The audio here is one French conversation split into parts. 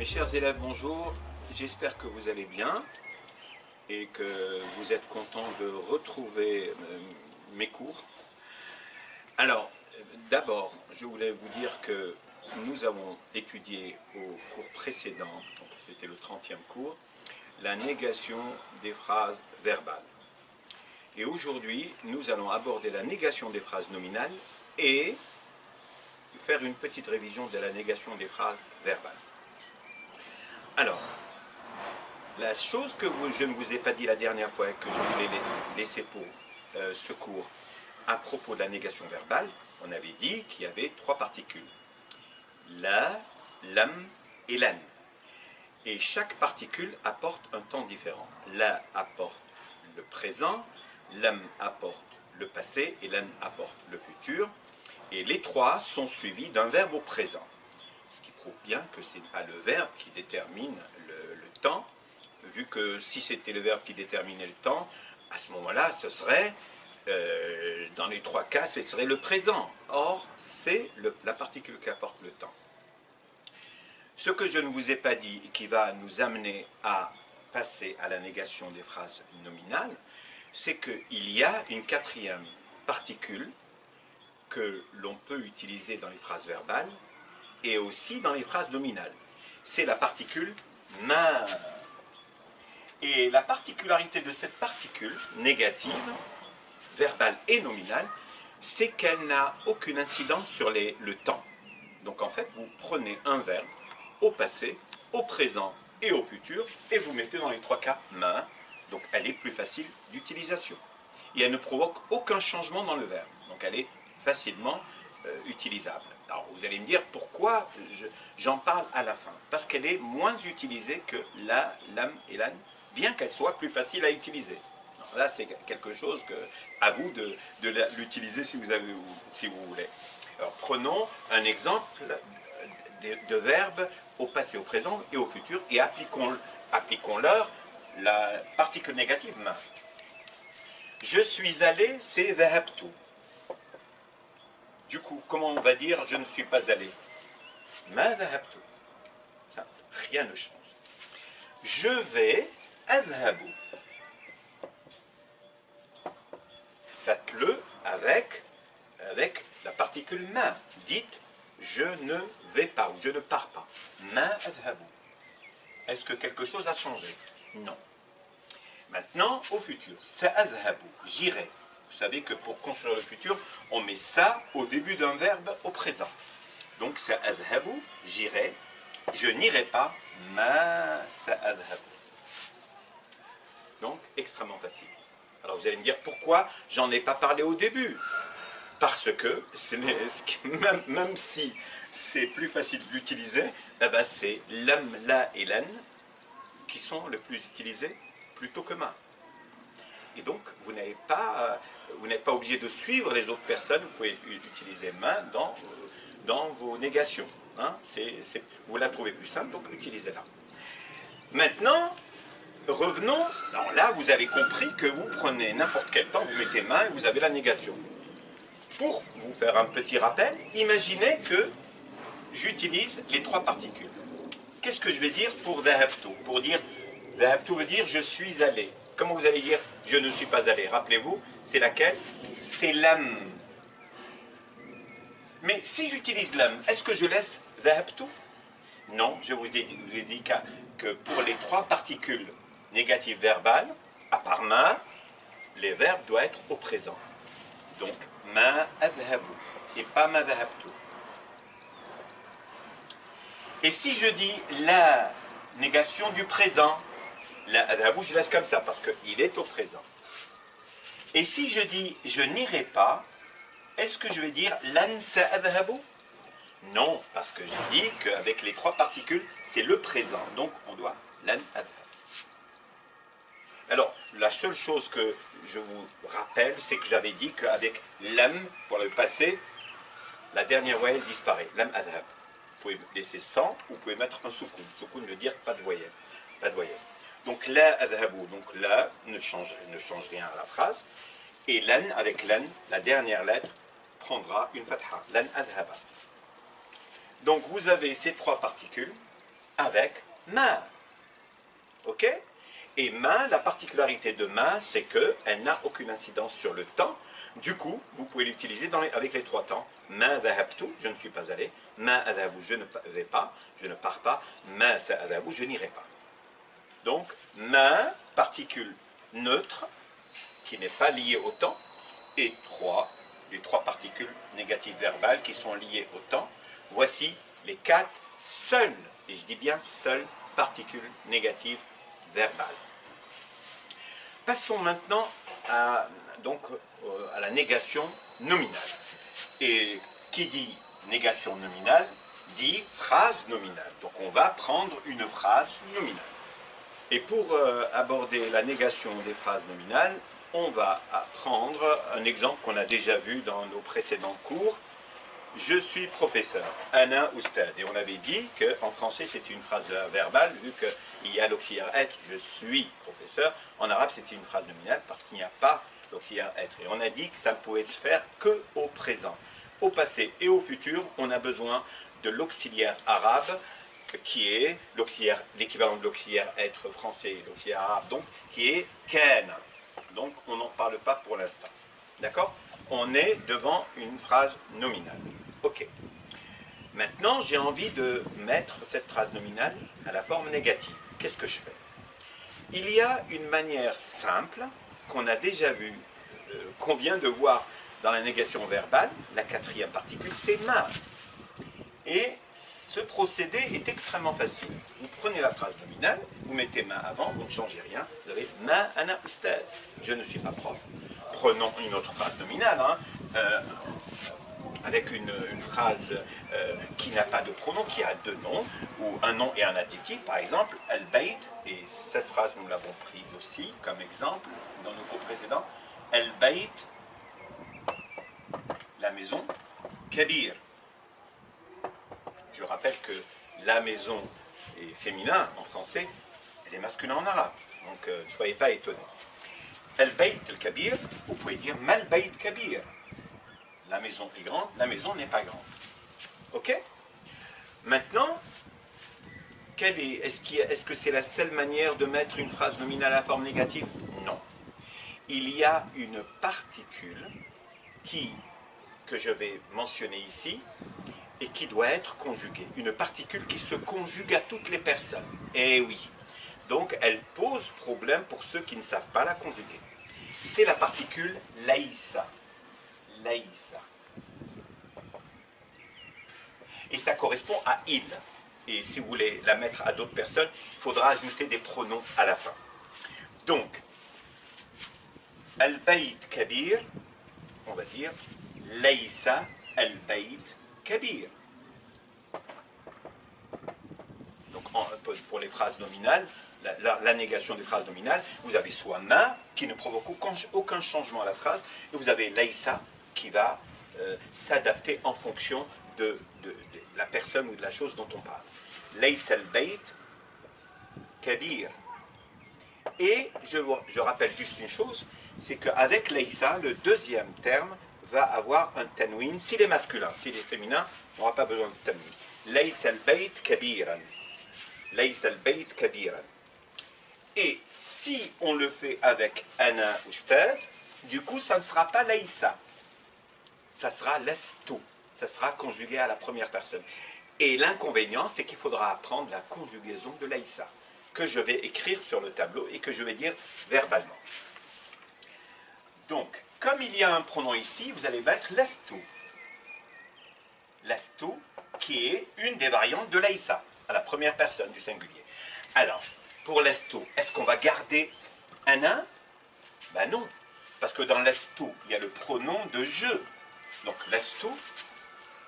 Mes chers élèves, bonjour. J'espère que vous allez bien et que vous êtes contents de retrouver mes cours. Alors, d'abord, je voulais vous dire que nous avons étudié au cours précédent, donc c'était le 30e cours, la négation des phrases verbales. Et aujourd'hui, nous allons aborder la négation des phrases nominales et faire une petite révision de la négation des phrases verbales. Alors, la chose que je ne vous ai pas dit la dernière fois et que je voulais laisser pour ce cours à propos de la négation verbale, on avait dit qu'il y avait trois particules. La, lam et lan. Et chaque particule apporte un temps différent. La apporte le présent, lam apporte le passé et lan apporte le futur. Et les trois sont suivis d'un verbe au présent. Ce qui prouve bien que ce n'est pas le verbe qui détermine le temps, vu que si c'était le verbe qui déterminait le temps, à ce moment-là, ce serait, dans les trois cas, ce serait le présent. Or, c'est la particule qui apporte le temps. Ce que je ne vous ai pas dit et qui va nous amener à passer à la négation des phrases nominales, c'est qu'il y a une quatrième particule que l'on peut utiliser dans les phrases verbales et aussi dans les phrases nominales. C'est la particule « ma ». Et la particularité de cette particule négative, verbale et nominale, c'est qu'elle n'a aucune incidence sur le temps. Donc en fait, vous prenez un verbe au passé, au présent et au futur, et vous mettez dans les trois cas « ma ». Donc elle est plus facile d'utilisation. Et elle ne provoque aucun changement dans le verbe. Donc elle est facilement utilisable. Alors vous allez me dire pourquoi j'en parle à la fin. Parce qu'elle est moins utilisée que la, lam et lan, bien qu'elle soit plus facile à utiliser. Alors là, c'est quelque chose que, à vous de l'utiliser si vous voulez. Alors prenons un exemple de verbes au passé, au présent et au futur et appliquons-leur la particule négative ma. Je suis allé, c'est dhahabtu. Du coup, comment on va dire je ne suis pas allé? Ma dhahabtu. Ça, rien ne change. Je vais, adhabu. Faites-le avec la particule ma. Dites je ne vais pas ou je ne pars pas. Ma adhabu. Est-ce que quelque chose a changé? Non. Maintenant, au futur. Sa'adhabu. J'irai. Vous savez que pour construire le futur, on met ça au début d'un verbe au présent. Donc, sa'adhabu, j'irai. Je n'irai pas. Ma sa'adhabu. Donc, extrêmement facile. Alors, vous allez me dire pourquoi j'en ai pas parlé au début. Parce que, même si c'est plus facile d'utiliser, eh ben c'est lam, la et lan qui sont le plus utilisés plutôt que ma. Et donc, vous n'êtes pas obligé de suivre les autres personnes, vous pouvez utiliser ma dans vos négations. Hein? Vous la trouvez plus simple, donc utilisez-la. Maintenant, revenons, alors là vous avez compris que vous prenez n'importe quel temps, vous mettez ma et vous avez la négation. Pour vous faire un petit rappel, imaginez que j'utilise les trois particules. Qu'est-ce que je vais dire pour dhahabtu? Pour dire, dhahabtu veut dire je suis allé. Comment vous allez dire je ne suis pas allé? Rappelez-vous, c'est laquelle? C'est lam. Mais si j'utilise lam, est-ce que je laisse dhahabtu? Non, je vous ai dit que pour les trois particules négatives verbales, à part ma, les verbes doivent être au présent. Donc, ma adhabu et pas ma dhahabtu. Et si je dis la négation du présent, la adhabu, je laisse comme ça parce qu'il est au présent. Et si je dis je n'irai pas, est-ce que je vais dire lan sa'adhabu? Non, parce que j'ai dit qu'avec les trois particules, c'est le présent. Donc on doit lan adhab. Alors, la seule chose que je vous rappelle, c'est que j'avais dit qu'avec lam, pour le passé, la dernière voyelle disparaît. Lam adhab. Vous pouvez laisser sans, ou vous pouvez mettre un soukoun. Soukoun veut dire pas de voyelle. Pas de voyelle. Donc la adhabu, donc la ne change rien à la phrase. Et lan, avec lan, la dernière lettre prendra une fatha. Lan adhaba. Donc vous avez ces trois particules avec ma. Ok? Et ma, la particularité de ma, c'est qu'elle n'a aucune incidence sur le temps. Du coup, vous pouvez l'utiliser avec les trois temps. Ma dhahabtu, je ne suis pas allé. Ma adhabu, je ne vais pas, je ne pars pas. Ma sa'adhabu, je n'irai pas. Donc, ma, particule neutre, qui n'est pas liée au temps, et les trois particules négatives verbales qui sont liées au temps. Voici les quatre seules, et je dis bien seules, particules négatives verbales. Passons maintenant à la négation nominale. Et qui dit négation nominale dit phrase nominale. Donc on va prendre une phrase nominale. Et pour aborder la négation des phrases nominales, on va prendre un exemple qu'on a déjà vu dans nos précédents cours. Je suis professeur, ana oustad. Et on avait dit qu'en français c'est une phrase verbale, vu qu'il y a l'auxiliaire être, je suis professeur. En arabe c'est une phrase nominale parce qu'il n'y a pas l'auxiliaire être. Et on a dit que ça ne pouvait se faire qu'au présent. Au passé et au futur, on a besoin de l'auxiliaire arabe, qui est l'équivalent de l'auxiliaire être français et l'auxiliaire arabe, donc, qui est ken. Donc on n'en parle pas pour l'instant. D'accord? On est devant une phrase nominale. Ok. Maintenant, j'ai envie de mettre cette phrase nominale à la forme négative. Qu'est-ce que je fais? Il y a une manière simple qu'on a déjà vu, qu'on vient de voir dans la négation verbale, la quatrième particule, c'est ma. Et ce procédé est extrêmement facile. Vous prenez la phrase nominale, vous mettez ma avant, vous ne changez rien, vous avez ma ana ustad. Je ne suis pas prof. Prenons une autre phrase nominale, avec une phrase qui n'a pas de pronom, qui a deux noms, ou un nom et un adjectif, par exemple, al-bayt, et cette phrase nous l'avons prise aussi comme exemple dans nos cours précédents, al-bayt, la maison, kabir. Je rappelle que la maison est féminin en français, elle est masculin en arabe, donc ne soyez pas étonnés. Al-bayt al-kabir, vous pouvez dire mal-bayt kabir. La maison est grande, la maison n'est pas grande. Ok? Maintenant, est-ce que c'est la seule manière de mettre une phrase nominale à forme négative? Non. Il y a une particule que je vais mentionner ici et qui doit être conjuguée. Une particule qui se conjugue à toutes les personnes. Eh oui. Donc elle pose problème pour ceux qui ne savent pas la conjuguer. C'est la particule laïsa. Laïsa. Et ça correspond à il. Et si vous voulez la mettre à d'autres personnes, il faudra ajouter des pronoms à la fin. Donc, al-bayt kabir, on va dire laïsa al-bayt kabir. Donc, pour les phrases nominales, la négation des phrases nominales, vous avez soit ma, qui ne provoque aucun changement à la phrase, et vous avez laïsa, qui va s'adapter en fonction de la personne ou de la chose dont on parle. Laïsa al-bayt kabir. Et je rappelle juste une chose, c'est qu'avec laïsa, le deuxième terme va avoir un tanwin, s'il est masculin. S'il est féminin, on n'aura pas besoin de tanwin. Laïsa al-bayt kabiran. Laïsa al-bayt kabiran. Et si on le fait avec ana ustad, du coup, ça ne sera pas laïsa. Ça sera lastu. Ça sera conjugué à la première personne. Et l'inconvénient, c'est qu'il faudra apprendre la conjugaison de laïsa, que je vais écrire sur le tableau et que je vais dire verbalement. Donc, comme il y a un pronom ici, vous allez mettre lastu. Lastu, qui est une des variantes de laïsa, à la première personne du singulier. Alors, pour lastu, est-ce qu'on va garder ana? Ben non, parce que dans lastu, il y a le pronom de je. Donc, lastu,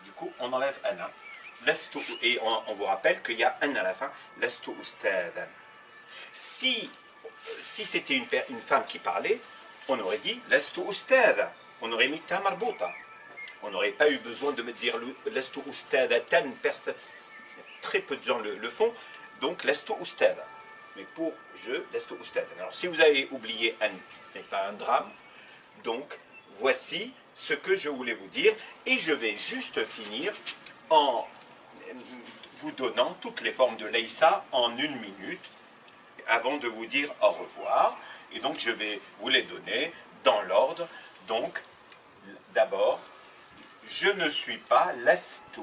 du coup, on enlève ana. Lastu, et on vous rappelle qu'il y a un à la fin, lastu ustadan. Si c'était une femme qui parlait, on aurait dit lastu ustada. On aurait mis ta marbuta. On n'aurait pas eu besoin de me dire lastu ustadatan. Très peu de gens le font, donc lastu ustada. Mais pour je, lastu ustadan. Alors si vous avez oublié an, ce n'est pas un drame. Donc voici ce que je voulais vous dire, et je vais juste finir en vous donnant toutes les formes de Laysa en 1 minute avant de vous dire au revoir. Et donc je vais vous les donner dans l'ordre. Donc d'abord, je ne suis pas lestu,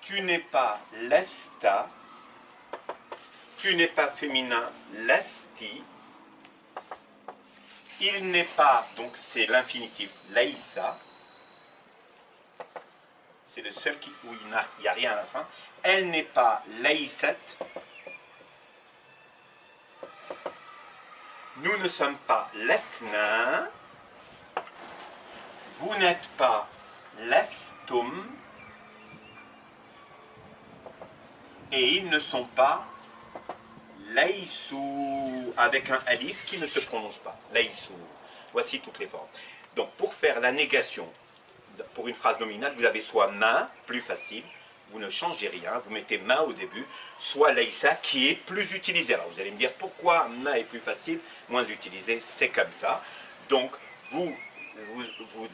tu n'es pas lesta, tu n'es pas féminin lesti, il n'est pas, donc c'est l'infinitif laïsa, c'est le seul où il n'y a rien à la fin, elle n'est pas laïsat, nous ne sommes pas lesna, vous n'êtes pas lestum, et ils ne sont pas laïsou, avec un alif qui ne se prononce pas. Laïsou. Voici toutes les formes. Donc pour faire la négation, pour une phrase nominale, vous avez soit main, plus facile, vous ne changez rien, vous mettez main au début, soit laïsa qui est plus utilisé. Alors vous allez me dire pourquoi main est plus facile, moins utilisé, c'est comme ça. Donc vous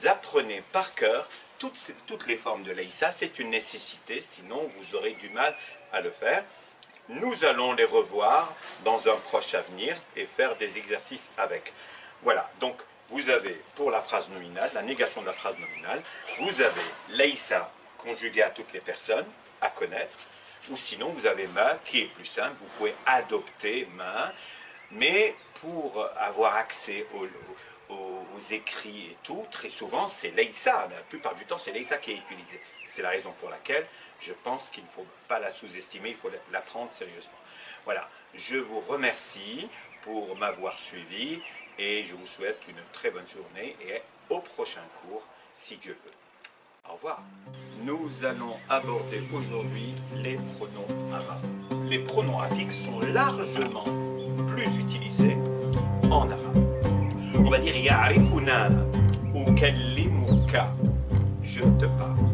apprenez par cœur toutes les formes de laïsa, c'est une nécessité, sinon vous aurez du mal à le faire. Nous allons les revoir dans un proche avenir et faire des exercices avec. Voilà, donc vous avez pour la phrase nominale, la négation de la phrase nominale, vous avez laïsa conjugué à toutes les personnes à connaître, ou sinon vous avez ma qui est plus simple, vous pouvez adopter ma, mais pour avoir accès aux écrits et tout, très souvent c'est laïsa, la plupart du temps c'est laïsa qui est utilisé. C'est la raison pour laquelle je pense qu'il ne faut pas la sous-estimer, il faut la prendre sérieusement. Voilà, je vous remercie pour m'avoir suivi et je vous souhaite une très bonne journée et au prochain cours, si Dieu veut. Au revoir. Nous allons aborder aujourd'hui les pronoms arabes. Les pronoms affixes sont largement plus utilisés en arabe. On va dire ya'rifuna ou kallimuka, je te parle.